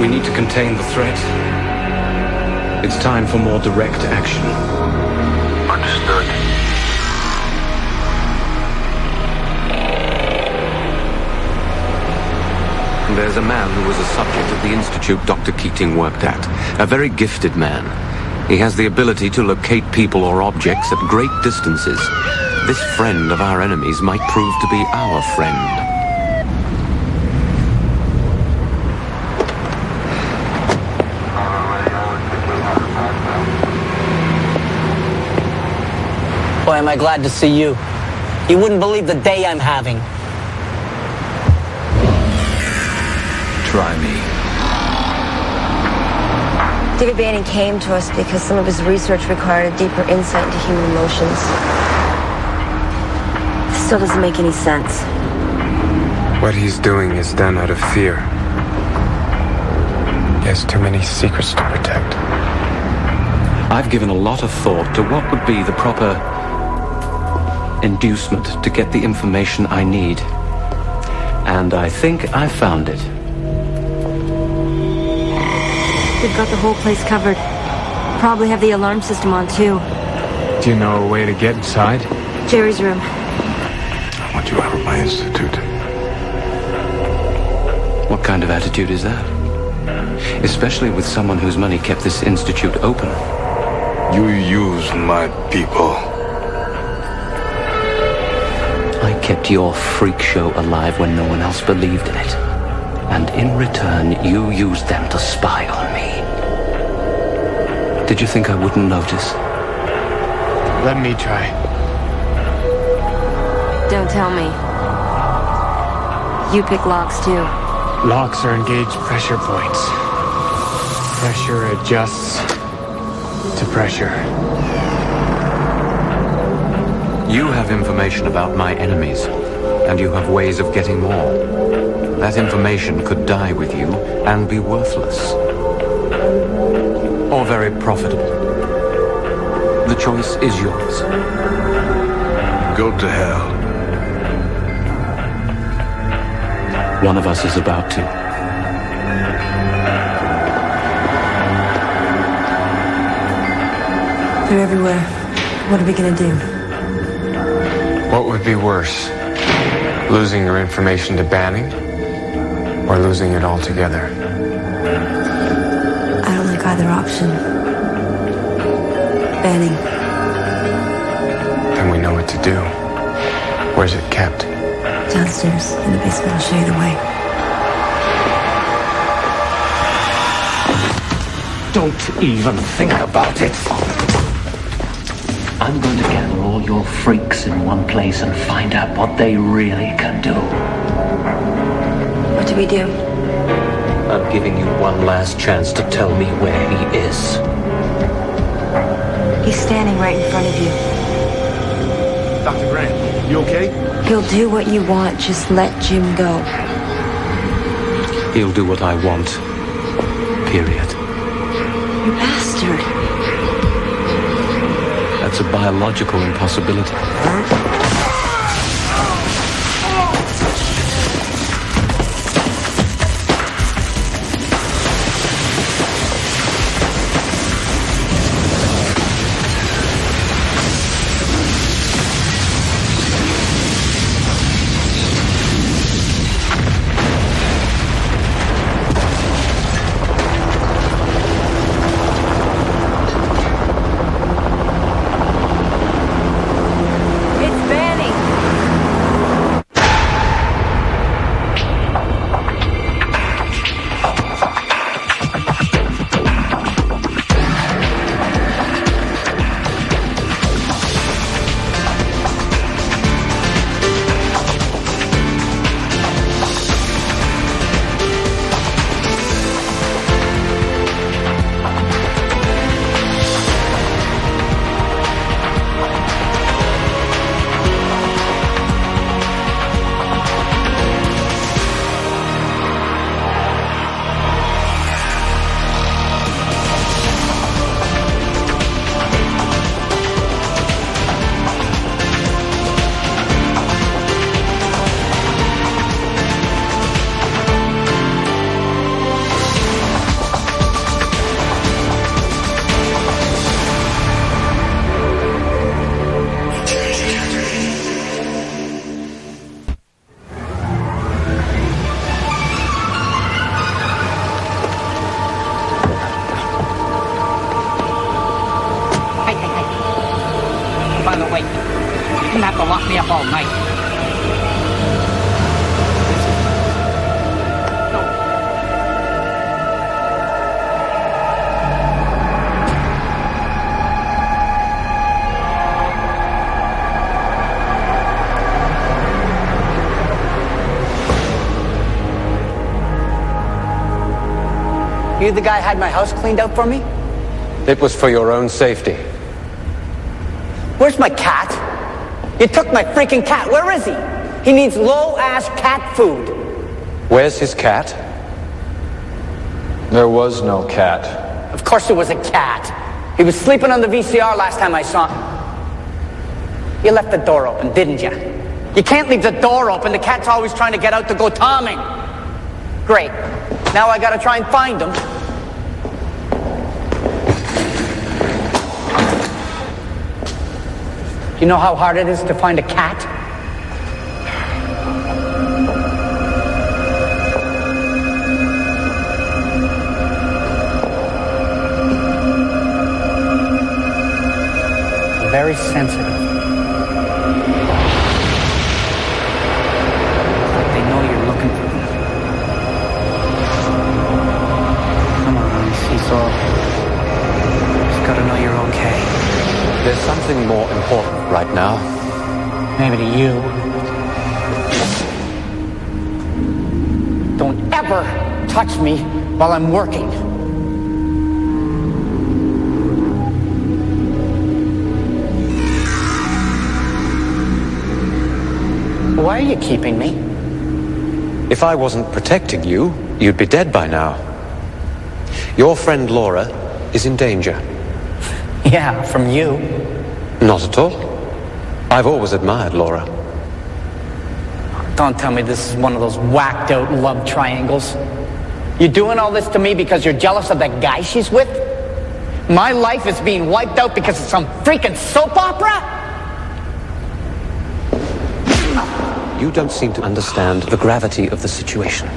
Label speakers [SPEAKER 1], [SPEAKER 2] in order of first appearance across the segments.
[SPEAKER 1] We need to contain the threat. It's time for more direct action.
[SPEAKER 2] Understood.
[SPEAKER 3] There's a man who was a subject at the institute Dr. Keating worked at. A very gifted man. He has the ability to locate people or objects at great distances. This friend of our enemies might prove to be our friend.
[SPEAKER 4] Boy, am I glad to see you. You wouldn't believe the day I'm having.
[SPEAKER 1] Try me.
[SPEAKER 5] David Banning came to us because some of his research required a deeper insight into human emotions. It still doesn't make any sense.
[SPEAKER 6] What he's doing is done out of fear. He has too many secrets to protect.
[SPEAKER 1] I've given a lot of thought to what would be the proper inducement to get the information I need. And I think I found it.
[SPEAKER 5] They've got the whole place covered. Probably have the alarm system on, too.
[SPEAKER 6] Do you know a way to get inside?
[SPEAKER 5] Jerry's room.
[SPEAKER 2] I want you out of my institute.
[SPEAKER 1] What kind of attitude is that? Especially with someone whose money kept this institute open.
[SPEAKER 2] You use my people.
[SPEAKER 1] I kept your freak show alive when no one else believed in it. And in return, you used them to spy on me. Did you think I wouldn't notice?
[SPEAKER 6] Let me try.
[SPEAKER 5] Don't tell me. You pick locks, too.
[SPEAKER 6] Locks are engaged pressure points. Pressure adjusts to pressure.
[SPEAKER 3] You have information about my enemies, and you have ways of getting more. That information could die with you and be worthless. Or very profitable. The choice is yours.
[SPEAKER 2] Go to hell.
[SPEAKER 1] One of us is about to.
[SPEAKER 5] They're everywhere. What are we gonna do?
[SPEAKER 6] What would be worse? Losing your information to Banning? Or losing it altogether?
[SPEAKER 5] I don't like either option. Banning.
[SPEAKER 6] Then we know what to do. Where's it kept?
[SPEAKER 5] Downstairs, in the basement. I'll show you the way.
[SPEAKER 1] Don't even think about it. I'm going to gather all your freaks in one place and find out what they really can do.
[SPEAKER 5] What do we do?
[SPEAKER 1] I'm giving you one last chance to tell me where he is.
[SPEAKER 5] He's standing right in front of you.
[SPEAKER 2] Dr. Grant, you okay?
[SPEAKER 5] He'll do what you want. Just let Jim go.
[SPEAKER 1] He'll do what I want. Period.
[SPEAKER 5] You bastard.
[SPEAKER 1] That's a biological impossibility.
[SPEAKER 5] It's
[SPEAKER 4] You the guy who had my house cleaned out for me?
[SPEAKER 3] It was for your own safety.
[SPEAKER 4] Where's my cat? You took my freaking cat. Where is he? He needs low-ass cat food.
[SPEAKER 3] Where's his cat?
[SPEAKER 6] There was no cat.
[SPEAKER 4] Of course there was a cat. He was sleeping on the VCR last time I saw him. You left the door open, didn't you? You can't leave the door open. The cat's always trying to get out to go tomming. Great. Now I gotta try and find him. You know how hard it is to find a cat? Very sensitive. Like they know you're looking for them. Come on, Cecil. Just gotta know you're okay.
[SPEAKER 3] There's something more important right now.
[SPEAKER 4] Maybe to you. Don't ever touch me while I'm working. Why are you keeping me?
[SPEAKER 3] If I wasn't protecting you, you'd be dead by now. Your friend Laura is in danger.
[SPEAKER 4] Yeah, from you.
[SPEAKER 3] Not at all. I've always admired Laura.
[SPEAKER 4] Don't tell me this is one of those whacked out love triangles. You're doing all this to me because you're jealous of that guy she's with? My life is being wiped out because of some freaking soap opera?
[SPEAKER 3] You don't seem to understand the gravity of the situation.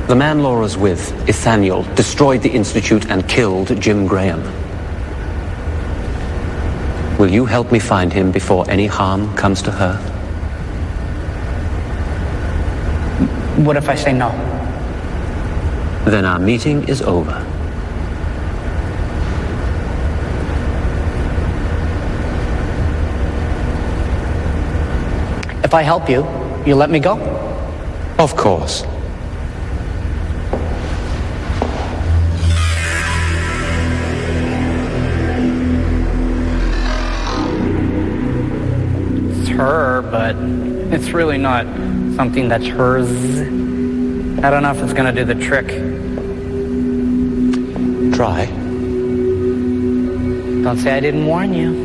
[SPEAKER 3] The man Laura's with, Ethaniel, destroyed the Institute and killed Jim Graham. Will you help me find him before any harm comes to her?
[SPEAKER 4] What if I say no?
[SPEAKER 3] Then our meeting is over.
[SPEAKER 4] If I help you, you let me go?
[SPEAKER 3] Of course.
[SPEAKER 4] It's her, but it's really not something that's hers. I don't know if it's gonna do the trick.
[SPEAKER 3] Try.
[SPEAKER 4] Don't say I didn't warn you.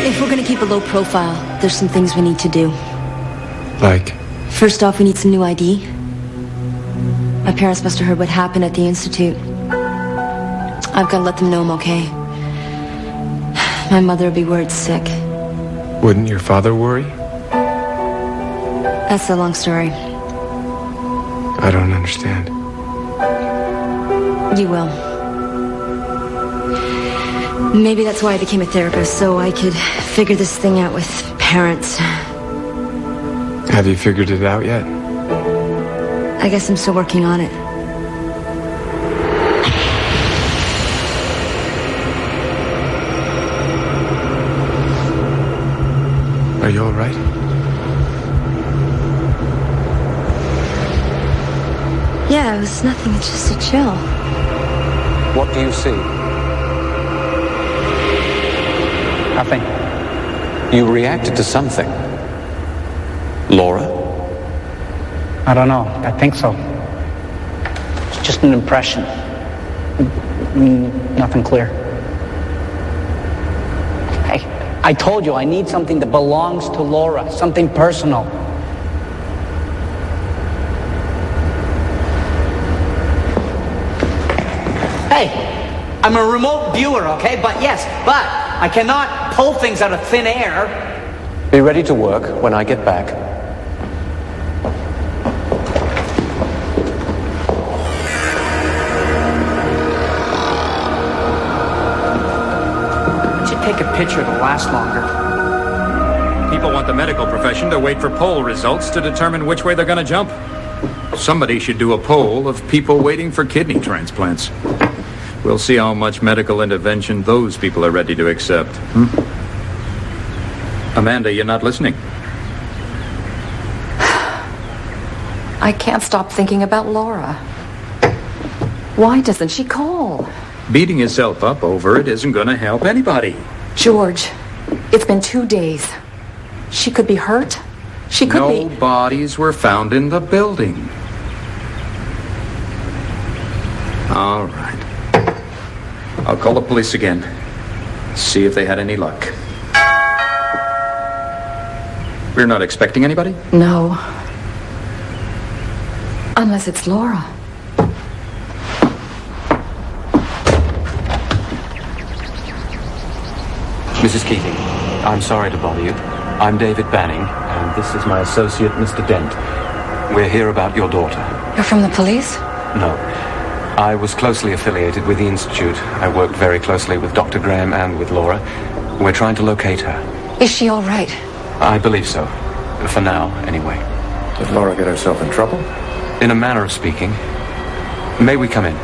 [SPEAKER 5] If we're gonna keep a low profile, there's some things we need to do.
[SPEAKER 6] Like?
[SPEAKER 5] First off, we need some new ID. My parents must have heard what happened at the Institute. I've got to let them know I'm okay. My mother will be worried sick.
[SPEAKER 6] Wouldn't your father worry?
[SPEAKER 5] That's a long story.
[SPEAKER 6] I don't understand.
[SPEAKER 5] You will. Maybe that's why I became a therapist, so I could figure this thing out with parents.
[SPEAKER 6] Have you figured it out yet?
[SPEAKER 5] I guess I'm still working on it.
[SPEAKER 6] Are you all right?
[SPEAKER 5] Yeah, it was nothing. It's just a chill.
[SPEAKER 3] What do you see?
[SPEAKER 4] Nothing.
[SPEAKER 3] You reacted to something. Laura?
[SPEAKER 4] I don't know. I think so. It's just an impression. Nothing clear. Hey, I told you I need something that belongs to Laura. Something personal. Hey, I'm a remote viewer, okay? But I cannot pull things out of thin air.
[SPEAKER 3] Be ready to work when I get back.
[SPEAKER 4] Take a picture to last longer.
[SPEAKER 7] People want the medical profession to wait for poll results to determine which way they're going to jump. Somebody should do a poll of people waiting for kidney transplants. We'll see how much medical intervention those people are ready to accept. Amanda, you're not listening.
[SPEAKER 8] I can't stop thinking about Laura. Why doesn't she call?
[SPEAKER 7] Beating yourself up over it isn't going to help anybody.
[SPEAKER 8] George, it's been 2 days. She could be hurt. She could be...
[SPEAKER 7] No bodies were found in the building. All right. I'll call the police again. See if they had any luck. We're not expecting anybody?
[SPEAKER 8] No. Unless it's Laura.
[SPEAKER 3] Mrs. Keating, I'm sorry to bother you. I'm David Banning, and this is my associate, Mr. Dent. We're here about your daughter.
[SPEAKER 8] You're from the police?
[SPEAKER 3] No. I was closely affiliated with the Institute. I worked very closely with Dr. Graham and with Laura. We're trying to locate her.
[SPEAKER 8] Is she all right?
[SPEAKER 3] I believe so. For now, anyway.
[SPEAKER 2] Did Laura get herself in trouble?
[SPEAKER 3] In a manner of speaking. May we come in?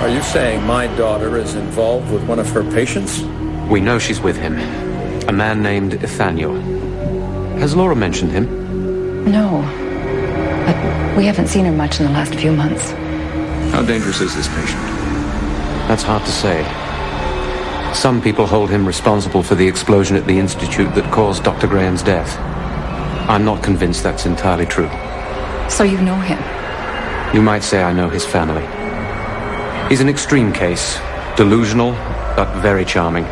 [SPEAKER 7] Are you saying my daughter is involved with one of her patients?
[SPEAKER 3] We know she's with him. A man named Nathaniel. Has Laura mentioned him?
[SPEAKER 8] No. But we haven't seen her much in the last few months.
[SPEAKER 7] How dangerous is this patient?
[SPEAKER 3] That's hard to say. Some people hold him responsible for the explosion at the Institute that caused Dr. Graham's death. I'm not convinced that's entirely true.
[SPEAKER 8] So you know him?
[SPEAKER 3] You might say I know his family. He's an extreme case. Delusional, but very charming.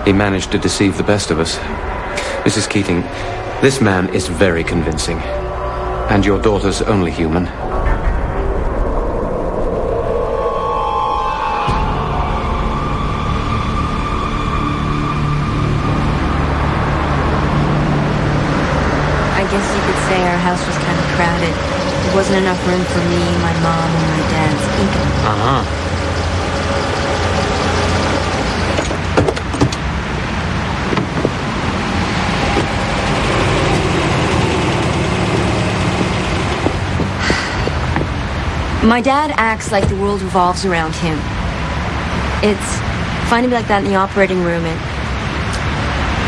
[SPEAKER 3] He managed to deceive the best of us. Mrs. Keating, this man is very convincing. And your daughter's only human.
[SPEAKER 5] I guess you could say our house was kind of crowded. There wasn't enough room for me, my mom, and my dad's income.
[SPEAKER 3] Uh-huh.
[SPEAKER 5] My dad acts like the world revolves around him. It's fine to be like that in the operating room. It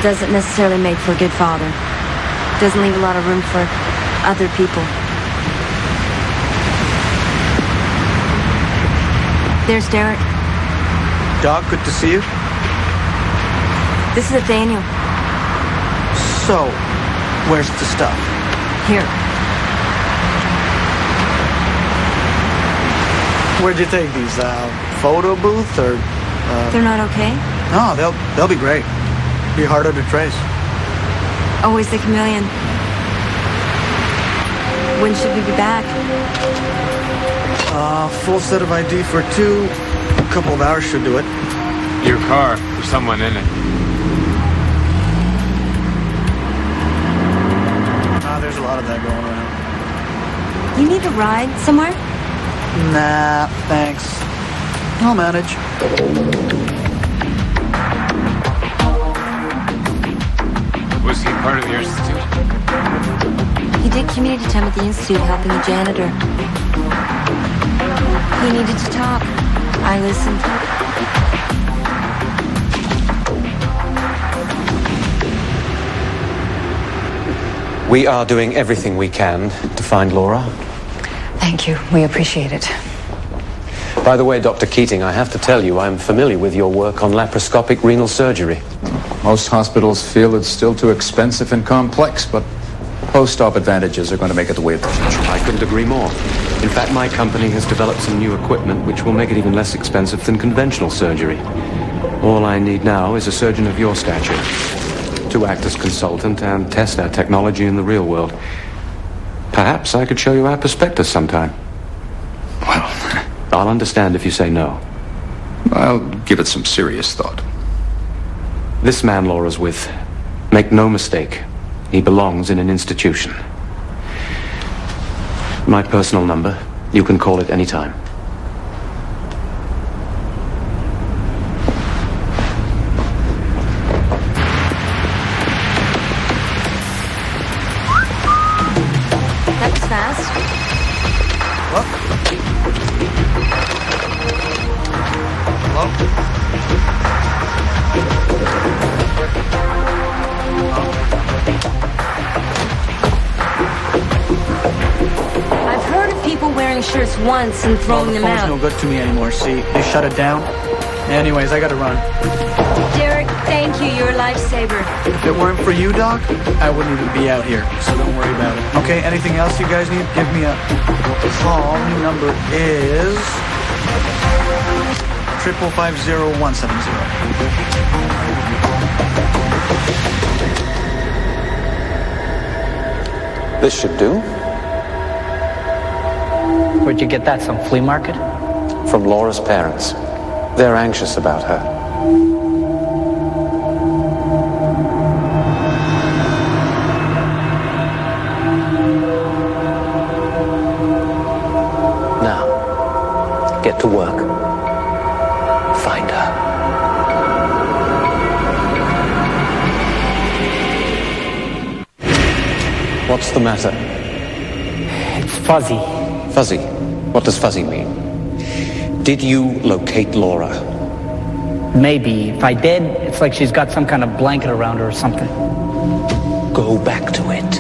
[SPEAKER 5] doesn't necessarily make for a good father. Doesn't leave a lot of room for other people. There's Derek.
[SPEAKER 9] Doc, good to see you.
[SPEAKER 5] This is Nathaniel.
[SPEAKER 9] So, where's the stuff?
[SPEAKER 5] Here.
[SPEAKER 9] Where'd you take these? Photo booth or?
[SPEAKER 5] They're not okay?
[SPEAKER 9] No, they'll be great. Be harder to trace.
[SPEAKER 5] Always the chameleon. When should we be back?
[SPEAKER 9] Full set of ID for 2. A couple of hours should do it.
[SPEAKER 6] Your car. There's someone in it.
[SPEAKER 9] There's a lot of that going around.
[SPEAKER 5] You need a ride somewhere?
[SPEAKER 9] Nah, thanks. I'll manage.
[SPEAKER 6] Was he part of the Institute?
[SPEAKER 5] He did community time at the Institute helping a janitor. He needed to talk. I listened.
[SPEAKER 3] We are doing everything we can to find Laura.
[SPEAKER 8] Thank you. We appreciate it.
[SPEAKER 3] By the way, Dr. Keating, I have to tell you, I'm familiar with your work on laparoscopic renal surgery.
[SPEAKER 7] Most hospitals feel it's still too expensive and complex, but post-op advantages are going to make it the way of the future.
[SPEAKER 3] I couldn't agree more. In fact, my company has developed some new equipment which will make it even less expensive than conventional surgery. All I need now is a surgeon of your stature to act as consultant and test our technology in the real world. Perhaps I could show you our prospectus sometime.
[SPEAKER 7] Well,
[SPEAKER 3] I'll understand if you say no.
[SPEAKER 7] I'll give it some serious thought.
[SPEAKER 3] This man Laura's with, make no mistake, he belongs in an institution. My personal number, you can call it any time.
[SPEAKER 5] That was fast.
[SPEAKER 9] Hello? Hello?
[SPEAKER 5] I've heard of people wearing shirts once and throwing them
[SPEAKER 9] The phone's
[SPEAKER 5] out.
[SPEAKER 9] no good to me anymore, see? They shut it down. Anyways, I gotta run.
[SPEAKER 5] Derek, thank you. You're a lifesaver.
[SPEAKER 9] If it weren't for you, Doc, I wouldn't even be out here, so don't worry about it. Okay, anything else you guys need? Give me a call. Number is 5550170.
[SPEAKER 2] This should do.
[SPEAKER 4] Where'd you get that? Some flea market?
[SPEAKER 2] From Laura's parents. They're anxious about her.
[SPEAKER 1] Now, get to work. Find her.
[SPEAKER 2] What's the matter?
[SPEAKER 4] It's fuzzy.
[SPEAKER 2] Fuzzy. What does fuzzy mean? Did you locate Laura?
[SPEAKER 4] Maybe. If I did, it's like she's got some kind of blanket around her or something.
[SPEAKER 1] Go back to it.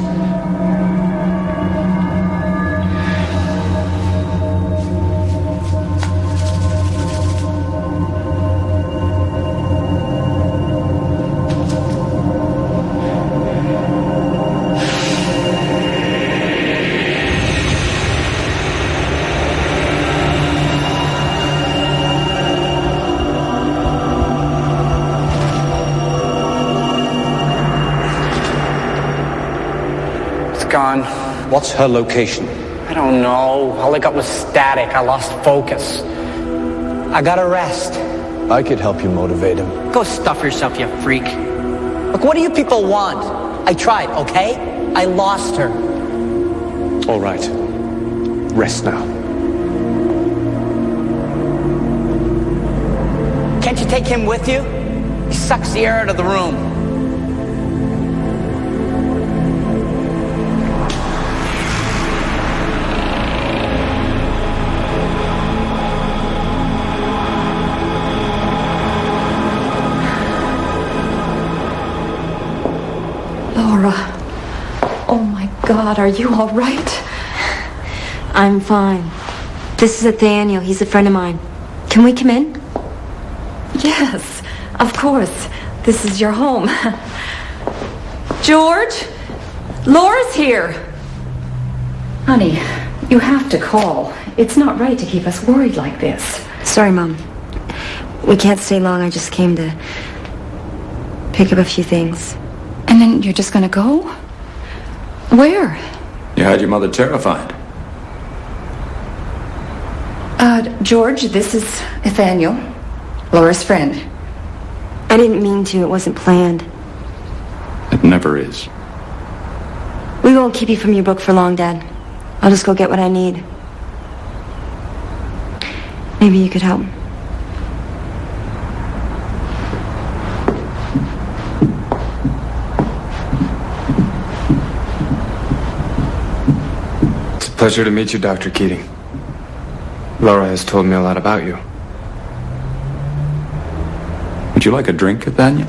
[SPEAKER 4] Gone.
[SPEAKER 2] What's her location?
[SPEAKER 4] I don't know. All I got was static. I lost focus. I gotta rest.
[SPEAKER 9] I could help you motivate him.
[SPEAKER 4] Go stuff yourself, you freak. Look, what do you people want? I tried, okay? I lost her.
[SPEAKER 2] All right. Rest now.
[SPEAKER 4] Can't you take him with you? He sucks the air out of the room.
[SPEAKER 8] Laura. Oh my God, are you all right?
[SPEAKER 5] I'm fine. This is Nathaniel. He's a friend of mine. Can we come in?
[SPEAKER 8] Yes, of course. This is your home. George, Laura's here. Honey, you have to call. It's not right to keep us worried like this.
[SPEAKER 5] Sorry, Mom. We can't stay long. I just came to pick up a few things.
[SPEAKER 8] And then you're just gonna go? Where?
[SPEAKER 7] You had your mother terrified.
[SPEAKER 8] George, this is Nathaniel, Laura's friend.
[SPEAKER 5] I didn't mean to. It wasn't planned.
[SPEAKER 7] It never is.
[SPEAKER 5] We won't keep you from your book for long, Dad. I'll just go get what I need. Maybe you could help.
[SPEAKER 6] It's a pleasure to meet you, Dr. Keating. Laura has told me a lot about you.
[SPEAKER 7] Would you like a drink, Nathaniel?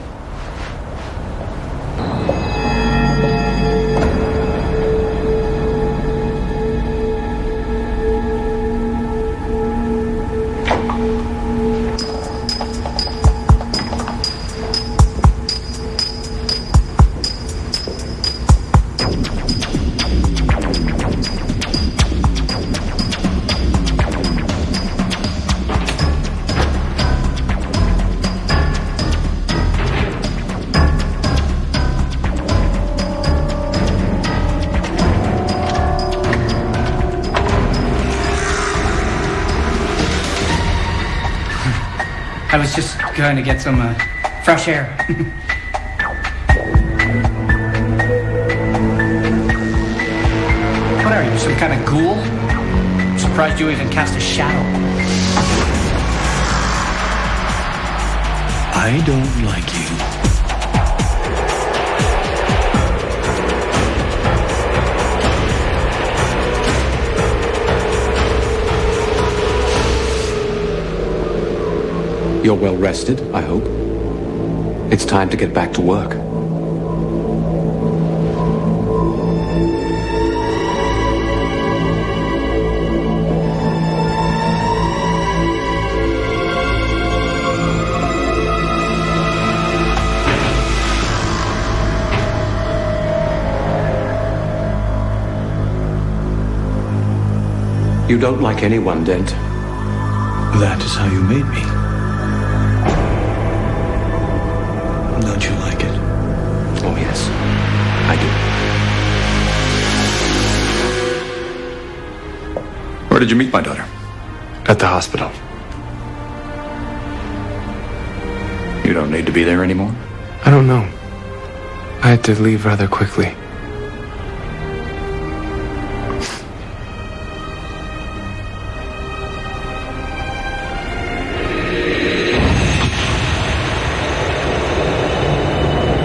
[SPEAKER 4] I was just going to get some fresh air. What are you, some kind of ghoul? I'm surprised you even cast a shadow.
[SPEAKER 10] I don't like you.
[SPEAKER 2] You're well rested, I hope. It's time to get back to work. You don't like anyone, Dent.
[SPEAKER 10] That is how you made me. Don't you like it?
[SPEAKER 2] Oh, yes. I do.
[SPEAKER 7] Where did you meet my daughter?
[SPEAKER 6] At the hospital.
[SPEAKER 7] You don't need to be there anymore?
[SPEAKER 6] I don't know. I had to leave rather quickly.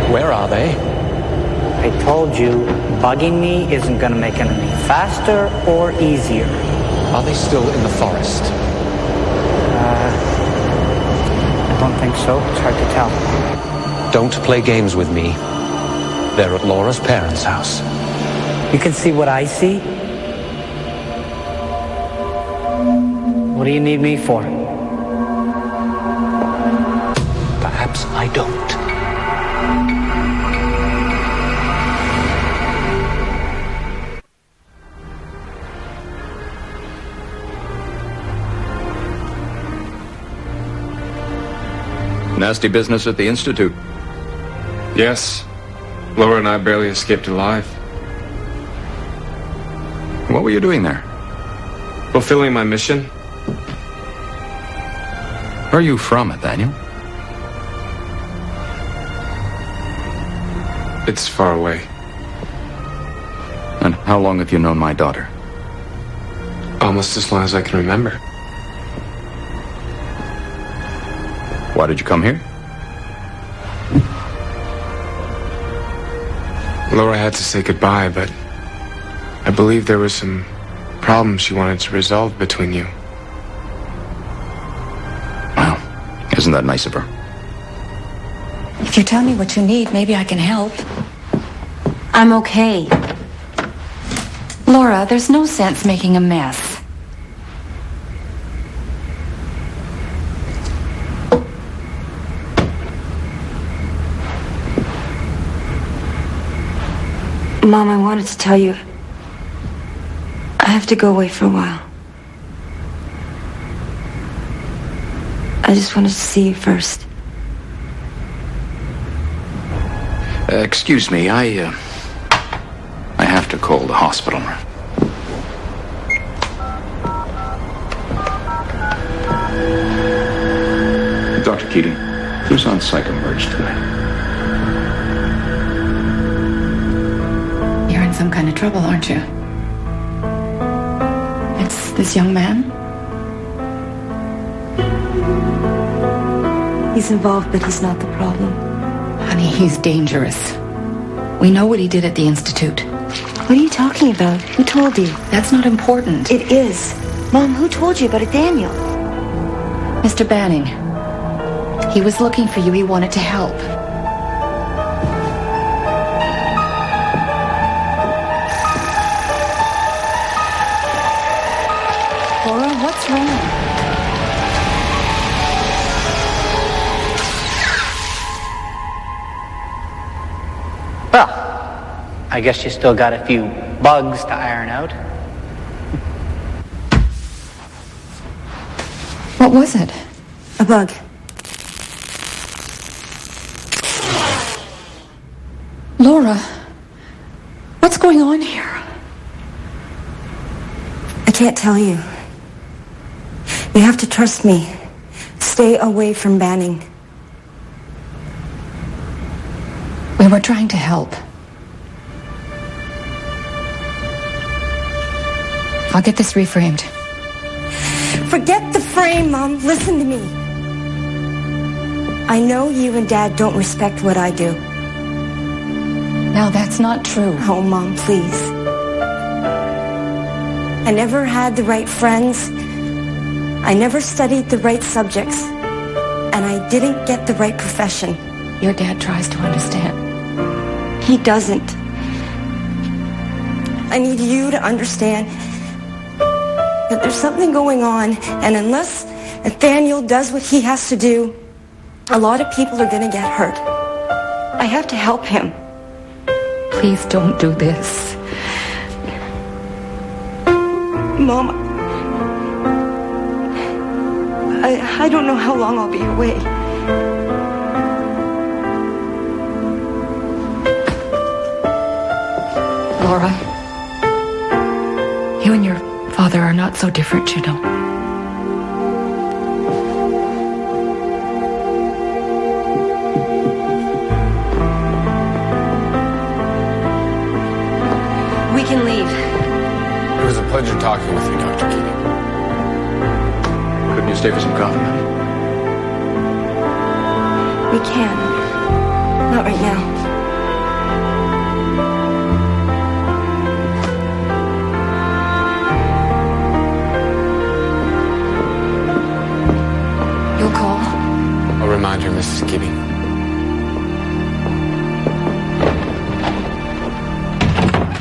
[SPEAKER 2] Where are they?
[SPEAKER 4] I told you, bugging me isn't going to make anything faster or easier.
[SPEAKER 2] Are they still in the forest?
[SPEAKER 4] I don't think so. It's hard to tell.
[SPEAKER 2] Don't play games with me. They're at Laura's parents' house.
[SPEAKER 4] You can see what I see? What do you need me for?
[SPEAKER 1] Perhaps I don't.
[SPEAKER 7] Nasty business at the Institute.
[SPEAKER 6] Yes. Laura and I barely escaped alive.
[SPEAKER 7] What were you doing there?
[SPEAKER 6] Fulfilling my mission.
[SPEAKER 7] Where are you from, Nathaniel?
[SPEAKER 6] It's far away.
[SPEAKER 7] And how long have you known my daughter?
[SPEAKER 6] Almost as long as I can remember.
[SPEAKER 7] Why did you come here?
[SPEAKER 6] Laura had to say goodbye, but I believe there were some problems she wanted to resolve between you.
[SPEAKER 7] Well, isn't that nice of her?
[SPEAKER 8] If you tell me what you need, maybe I can help.
[SPEAKER 5] I'm okay.
[SPEAKER 8] Laura, there's no sense making a mess.
[SPEAKER 5] Mom, I wanted to tell you, I have to go away for a while. I just wanted to see you first.
[SPEAKER 7] Excuse me, I have to call the hospital. Dr. Keating, who's on psych-emerge tonight?
[SPEAKER 8] You're in some kind of trouble, aren't you? It's this young man?
[SPEAKER 5] He's involved, but he's not the problem.
[SPEAKER 8] Honey, he's dangerous. We know what he did at the Institute.
[SPEAKER 5] What are you talking about? Who told you?
[SPEAKER 8] That's not important.
[SPEAKER 5] It is. Mom, who told you about it, Daniel?
[SPEAKER 8] Mr. Banning. He was looking for you. He wanted to help. Laura, what's wrong?
[SPEAKER 4] Well, I guess you still got a few bugs to iron out.
[SPEAKER 8] What was it?
[SPEAKER 5] A bug.
[SPEAKER 8] Laura, what's going on here?
[SPEAKER 5] I can't tell you. You have to trust me. Stay away from Banning.
[SPEAKER 8] We were trying to help. I'll get this reframed.
[SPEAKER 5] Forget the frame, Mom. Listen to me. I know you and Dad don't respect what I do.
[SPEAKER 8] Now, that's not true.
[SPEAKER 5] Oh, Mom, please. I never had the right friends. I never studied the right subjects. and I didn't get the right profession.
[SPEAKER 8] Your dad tries to understand.
[SPEAKER 5] He doesn't. I need you to understand that there's something going on, and unless Nathaniel does what he has to do, a lot of people are going to get hurt. I have to help him.
[SPEAKER 8] Please don't do this.
[SPEAKER 5] Mom, I don't know how long I'll be away.
[SPEAKER 8] Laura, you and your father are not so different, you know.
[SPEAKER 5] We can leave.
[SPEAKER 6] It was a pleasure talking with you, Dr. Keating.
[SPEAKER 7] Couldn't you stay for some coffee, honey?
[SPEAKER 5] We can. Not right now.
[SPEAKER 8] You'll call?
[SPEAKER 6] I'll remind you, Mrs. Keating.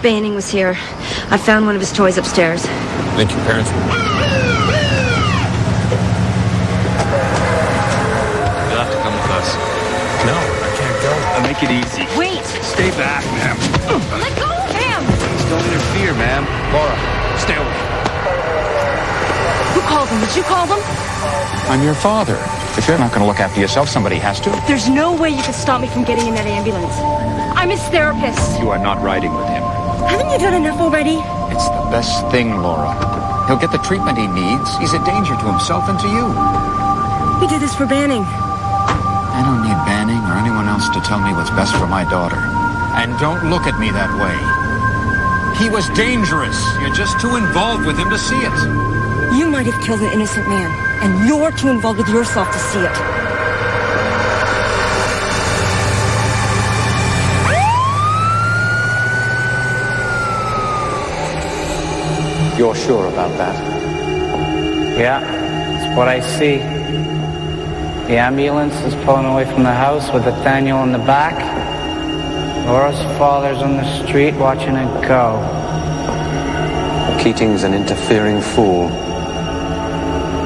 [SPEAKER 5] Banning was here. I found one of his toys upstairs.
[SPEAKER 6] I think your parents will.
[SPEAKER 11] You'll have to come with us.
[SPEAKER 6] No, I can't go.
[SPEAKER 11] Make it easy.
[SPEAKER 5] Wait!
[SPEAKER 11] Stay back, ma'am.
[SPEAKER 5] Let go of him!
[SPEAKER 11] Please don't interfere, ma'am. Laura, stay away.
[SPEAKER 5] Who called them? Did you call them?
[SPEAKER 12] I'm your father. If you're not going to look after yourself, somebody has to.
[SPEAKER 5] There's no way you can stop me from getting in that ambulance. I'm his therapist.
[SPEAKER 12] You are not riding with him.
[SPEAKER 5] Haven't you done enough already?
[SPEAKER 12] It's the best thing, Laura. He'll get the treatment he needs. He's a danger to himself and to you.
[SPEAKER 5] We did this for Banning.
[SPEAKER 12] I don't need Banning or anyone else to tell me what's best for my daughter. And don't look at me that way. He was dangerous. You're just too involved with him to see it.
[SPEAKER 5] You might have killed an innocent man, and you're too involved with yourself to see it.
[SPEAKER 2] You're sure about that?
[SPEAKER 4] Yeah, it's what I see. The ambulance is pulling away from the house with Nathaniel in the back. Laura's father's on the street watching it go.
[SPEAKER 2] Keating's an interfering fool.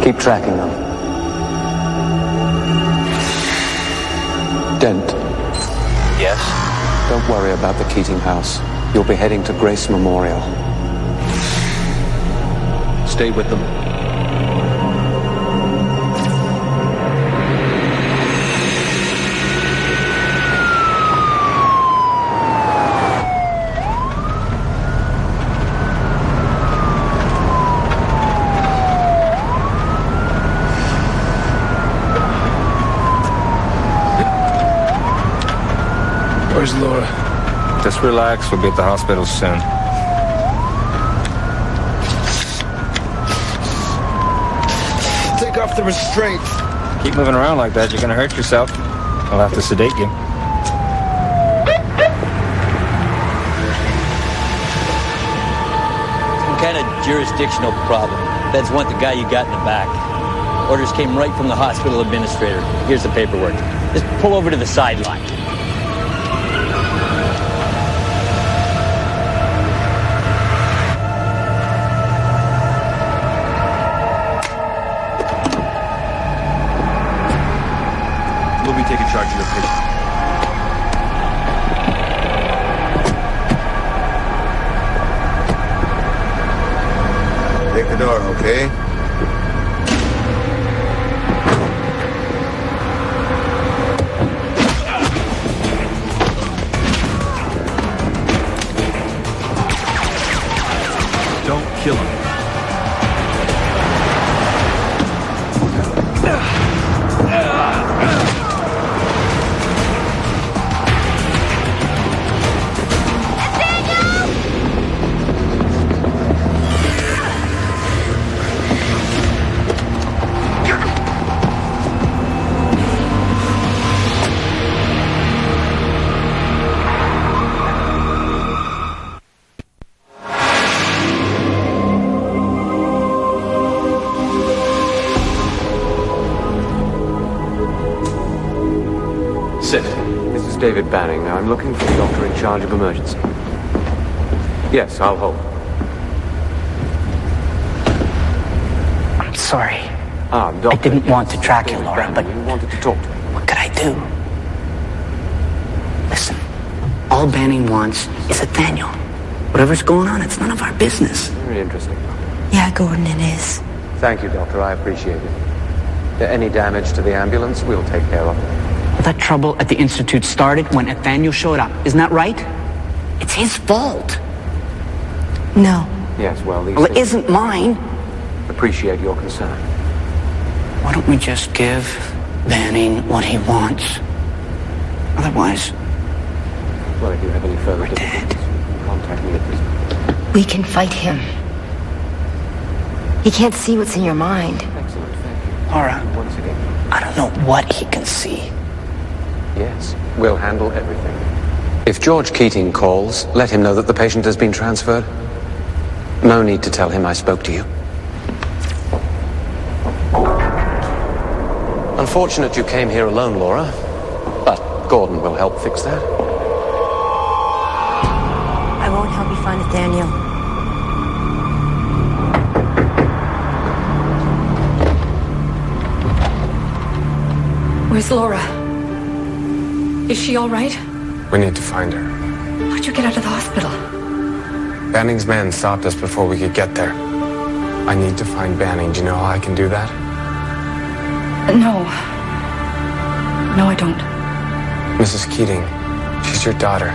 [SPEAKER 2] Keep tracking them. Dent.
[SPEAKER 11] Yes?
[SPEAKER 2] Don't worry about the Keating house. You'll be heading to Grace Memorial.
[SPEAKER 11] Stay with them.
[SPEAKER 9] Where's Laura?
[SPEAKER 6] Just relax. We'll be at the hospital soon.
[SPEAKER 9] Take off the restraints.
[SPEAKER 6] Keep moving around like that, you're gonna hurt yourself. I'll have to sedate you.
[SPEAKER 13] Some kind of jurisdictional problem. That's what the guy you got in the back. Orders came right from the hospital administrator. Here's the paperwork. Just pull over to the sideline.
[SPEAKER 11] We'll be taking charge of your patient.
[SPEAKER 14] Take the door, okay?
[SPEAKER 11] Don't kill him.
[SPEAKER 3] David Banning. I'm looking for the doctor in charge of emergency. Yes, I'll hold.
[SPEAKER 4] I'm sorry.
[SPEAKER 3] Doctor.
[SPEAKER 4] I didn't want to track you, Laura, but
[SPEAKER 3] you wanted to talk to me.
[SPEAKER 4] what could I do? Listen, all Banning wants is Nathaniel. Whatever's going on, it's none of our business.
[SPEAKER 3] Very interesting.
[SPEAKER 5] Yeah, Gordon, it is.
[SPEAKER 3] Thank you, Doctor. I appreciate it. Any damage to the ambulance, we'll take care of.
[SPEAKER 4] All that trouble at the Institute started when Nathaniel showed up. Isn't that right? It's his fault.
[SPEAKER 5] No.
[SPEAKER 3] Yes, well, these
[SPEAKER 4] Well, it
[SPEAKER 3] things-
[SPEAKER 4] isn't mine.
[SPEAKER 3] Appreciate your concern.
[SPEAKER 4] Why don't we just give Banning what he wants? Otherwise,
[SPEAKER 3] Well, if you have any further difficulties, contact me at this.
[SPEAKER 5] We can fight him. He can't see what's in your mind.
[SPEAKER 3] Excellent, thank you.
[SPEAKER 4] Laura,
[SPEAKER 3] Once again.
[SPEAKER 4] I don't know what he can see.
[SPEAKER 3] Yes, we'll handle everything. If George Keating calls, let him know that the patient has been transferred. No need to tell him I spoke to you. Unfortunate you came here alone, Laura. But Gordon will help fix that.
[SPEAKER 5] I won't help you find Nathaniel.
[SPEAKER 8] Where's Laura? Is she all right?
[SPEAKER 6] We need to find her.
[SPEAKER 8] How'd you get out of the hospital?
[SPEAKER 6] Banning's men stopped us before we could get there. I need to find Banning. Do you know how I can do that?
[SPEAKER 8] No. No, I don't.
[SPEAKER 6] Mrs. Keating, she's your daughter.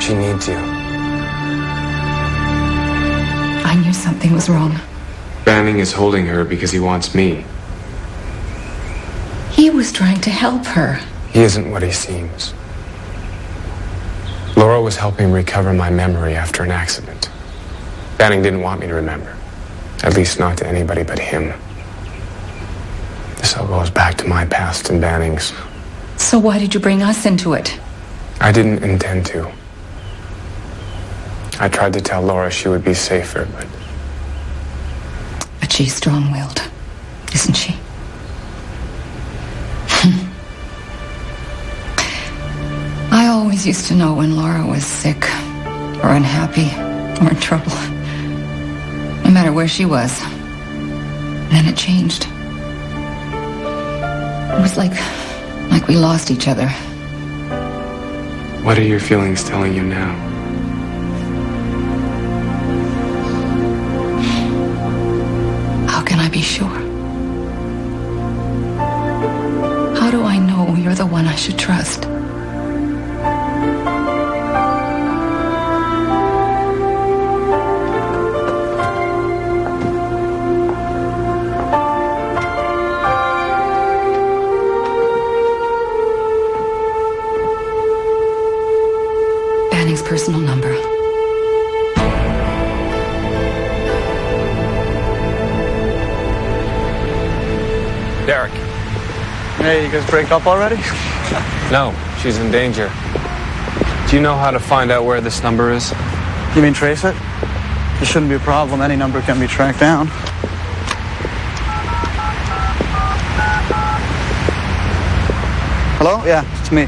[SPEAKER 6] She needs you.
[SPEAKER 8] I knew something was wrong.
[SPEAKER 6] Banning is holding her because he wants me.
[SPEAKER 8] He was trying to help her.
[SPEAKER 6] He isn't what he seems. Laura was helping recover my memory after an accident. Banning didn't want me to remember. At least not to anybody but him. This all goes back to my past and Banning's.
[SPEAKER 8] So why did you bring us into it?
[SPEAKER 6] I didn't intend to. I tried to tell Laura she would be safer,
[SPEAKER 8] But she's strong-willed, isn't she? I always used to know when Laura was sick, or unhappy, or in trouble. No matter where she was. Then it changed. It was like we lost each other.
[SPEAKER 6] what are your feelings telling you now?
[SPEAKER 8] How can I be sure? How do I know you're the one I should trust? Banning's personal number.
[SPEAKER 6] Derek.
[SPEAKER 9] Hey, you guys break up already?
[SPEAKER 6] No, she's in danger. Do you know how to find out where this number is?
[SPEAKER 9] You mean trace it? It shouldn't be a problem. Any number can be tracked down. Hello? Yeah, it's me.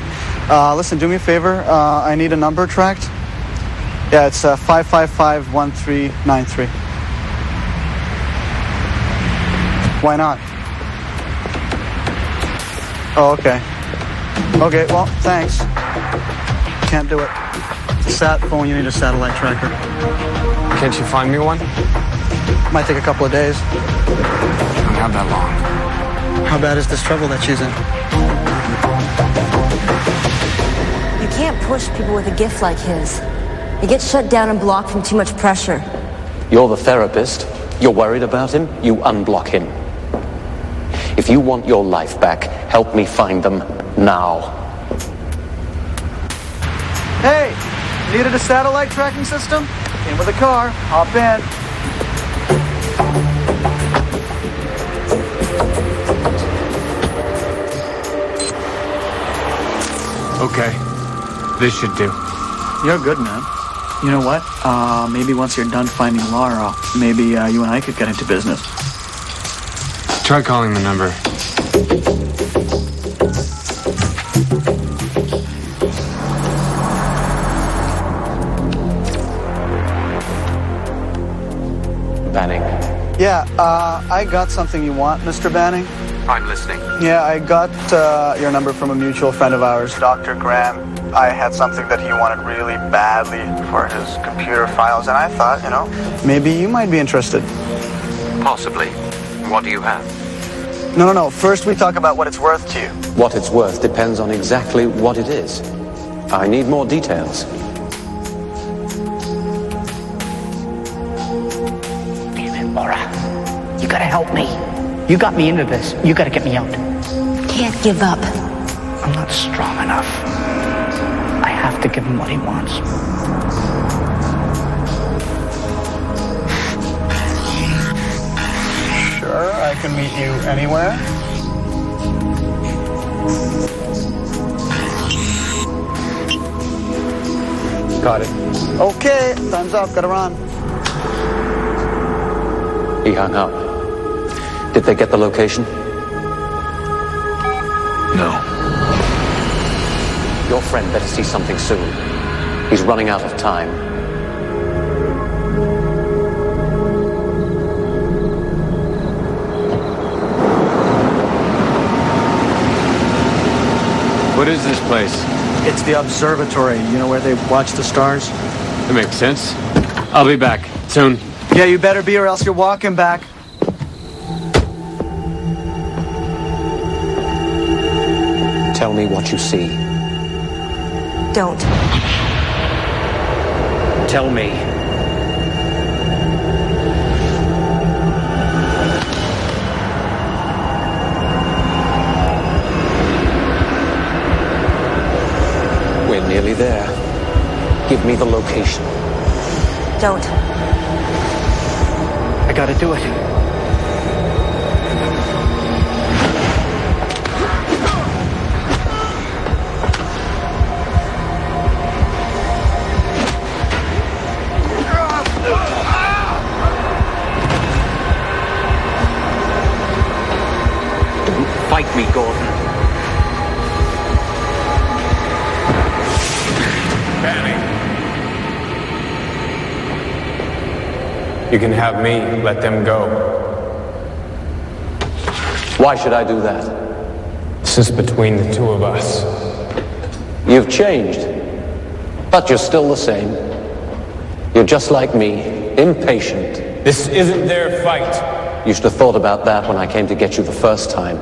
[SPEAKER 9] Listen, do me a favor. I need a number tracked. Yeah, it's 555-1393. Why not? Oh, okay. Okay, well, thanks. Can't do it. It's a sat phone, you need a satellite tracker.
[SPEAKER 6] Can't you find me one?
[SPEAKER 9] Might take a couple of days.
[SPEAKER 6] I don't have that long.
[SPEAKER 9] How bad is this trouble that she's in?
[SPEAKER 5] You can't push people with a gift like his. You get shut down and blocked from too much pressure.
[SPEAKER 2] You're the therapist. You're worried about him. You unblock him. If you want your life back, help me find them now.
[SPEAKER 9] Hey, needed a satellite tracking system? Came with a car. Hop in.
[SPEAKER 6] Okay. This should do.
[SPEAKER 9] You're good, man. You know what? Maybe once you're done finding Laura, maybe you and I could get into business.
[SPEAKER 6] Try calling the number.
[SPEAKER 2] Banning.
[SPEAKER 9] Yeah, I got something you want, Mr. Banning.
[SPEAKER 3] I'm listening.
[SPEAKER 9] Yeah, I got your number from a mutual friend of ours, Dr. Graham. I had something that he wanted really badly for his computer files, and I thought, maybe you might be interested.
[SPEAKER 3] Possibly. What do you have?
[SPEAKER 9] No. First we talk about what it's worth to you.
[SPEAKER 2] What it's worth depends on exactly what it is. I need more details.
[SPEAKER 4] Damn it, Laura. You gotta help me. You got me into this. You gotta get me out.
[SPEAKER 5] Can't give up.
[SPEAKER 4] I'm not strong enough. I have to give him what he wants.
[SPEAKER 9] Sure, I can meet you anywhere.
[SPEAKER 6] Got it.
[SPEAKER 9] Okay, thumbs up, gotta run.
[SPEAKER 2] He hung up. Did they get the location?
[SPEAKER 11] No.
[SPEAKER 2] Your friend better see something soon. He's running out of time.
[SPEAKER 6] What is this place?
[SPEAKER 9] It's the observatory, where they watch the stars?
[SPEAKER 6] That makes sense. I'll be back soon.
[SPEAKER 9] Yeah, you better be or else you're walking back.
[SPEAKER 2] Tell me what you see.
[SPEAKER 5] Don't.
[SPEAKER 2] Tell me. We're nearly there. Give me the location.
[SPEAKER 5] Don't.
[SPEAKER 4] I gotta do it.
[SPEAKER 2] Fight me, Gordon.
[SPEAKER 6] Banning. You can have me. Let them go.
[SPEAKER 2] Why should I do that?
[SPEAKER 6] This is between the two of us.
[SPEAKER 2] You've changed, but you're still the same. You're just like me, impatient.
[SPEAKER 6] This isn't their fight.
[SPEAKER 2] You should have thought about that when I came to get you the first time.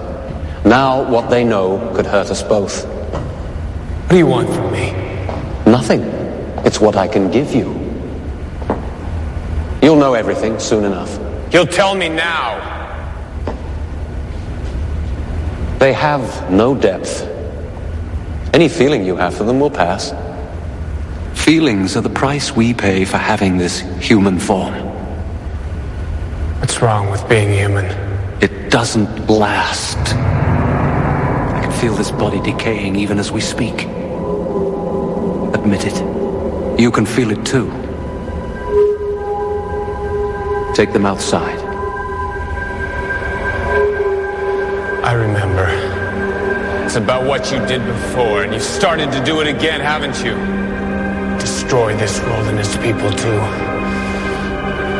[SPEAKER 2] Now, what they know could hurt us both.
[SPEAKER 6] What do you want from me?
[SPEAKER 2] Nothing. It's what I can give you. You'll know everything soon enough.
[SPEAKER 6] You'll tell me now.
[SPEAKER 2] They have no depth. Any feeling you have for them will pass.
[SPEAKER 3] Feelings are the price we pay for having this human form.
[SPEAKER 6] What's wrong with being human?
[SPEAKER 3] It doesn't last. I can feel this body decaying even as we speak. Admit it. You can feel it too. Take them outside.
[SPEAKER 6] I remember. It's about what you did before, and you've started to do it again, haven't you? Destroy this world and its people too.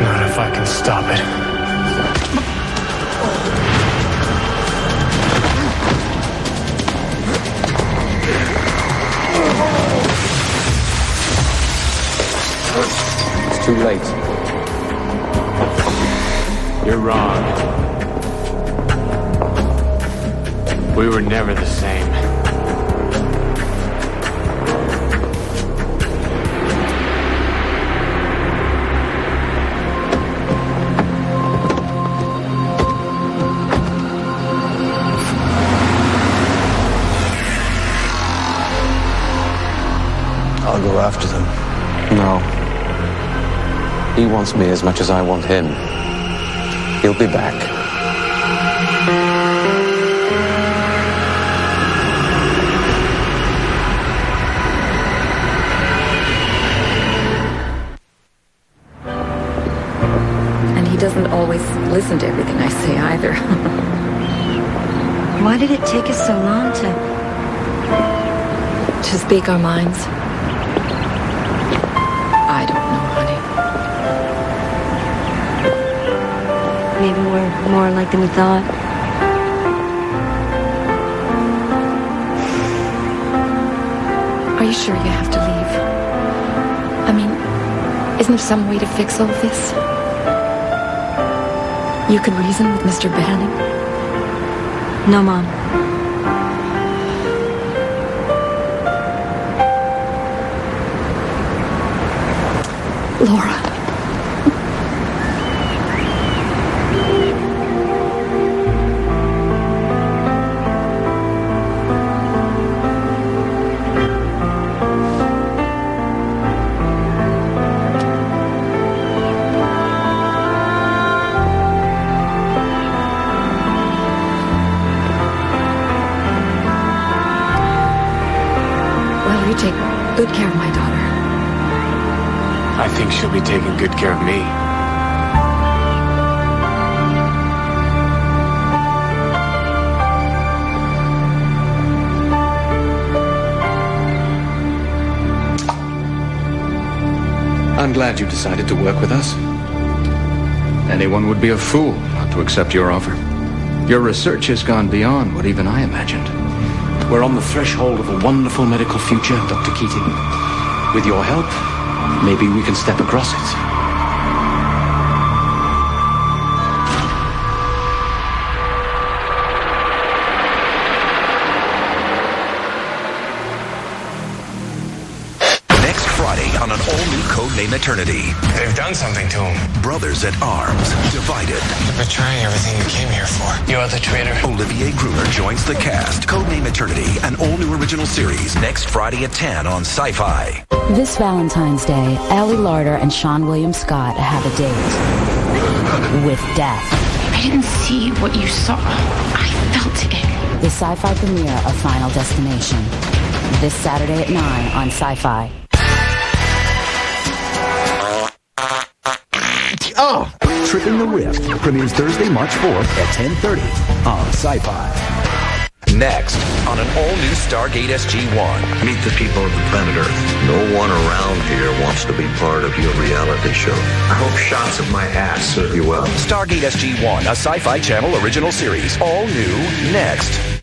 [SPEAKER 6] Not if I can stop it.
[SPEAKER 2] It's too late.
[SPEAKER 6] You're wrong. We were never the same.
[SPEAKER 10] I'll go after them.
[SPEAKER 2] No. He wants me as much as I want him. He'll be back.
[SPEAKER 8] And he doesn't always listen to everything I say either.
[SPEAKER 5] Why did it take us so long
[SPEAKER 8] To speak our minds? I don't know, honey.
[SPEAKER 5] maybe we're more alike than we thought.
[SPEAKER 8] Are you sure you have to leave? I mean, isn't there some way to fix all this? You could reason with Mr. Banning?
[SPEAKER 5] No, Mom.
[SPEAKER 8] Laura. Well, you take good care of my daughter.
[SPEAKER 6] I think she'll be taking good care of me.
[SPEAKER 7] I'm glad you decided to work with us. Anyone would be a fool not to accept your offer. Your research has gone beyond what even I imagined.
[SPEAKER 1] We're on the threshold of a wonderful medical future, Dr. Keating. With your help, maybe we can step across it.
[SPEAKER 14] Next Friday on an all-new Codename Eternity.
[SPEAKER 6] They've done something to him.
[SPEAKER 14] Brothers at arms, divided.
[SPEAKER 6] You're betraying everything you came here for. You're the traitor.
[SPEAKER 14] Olivier Gruner joins the cast. Codename Eternity, an all-new original series. Next Friday at 10 on Sci-Fi.
[SPEAKER 15] This Valentine's Day, Ellie Larder and Sean William Scott have a date with death.
[SPEAKER 8] I didn't see what you saw. I felt it.
[SPEAKER 15] The Sci-Fi premiere of Final Destination. This Saturday at 9 on Sci-Fi.
[SPEAKER 14] Oh! Tripping the Rift premieres Thursday, March 4th at 10:30 on Sci-Fi. Next, on an all-new Stargate SG-1.
[SPEAKER 16] Meet the people of the planet Earth. No one around here wants to be part of your reality show. I hope shots of my ass serve you well.
[SPEAKER 14] Stargate SG-1, a Sci-Fi Channel original series. All new next.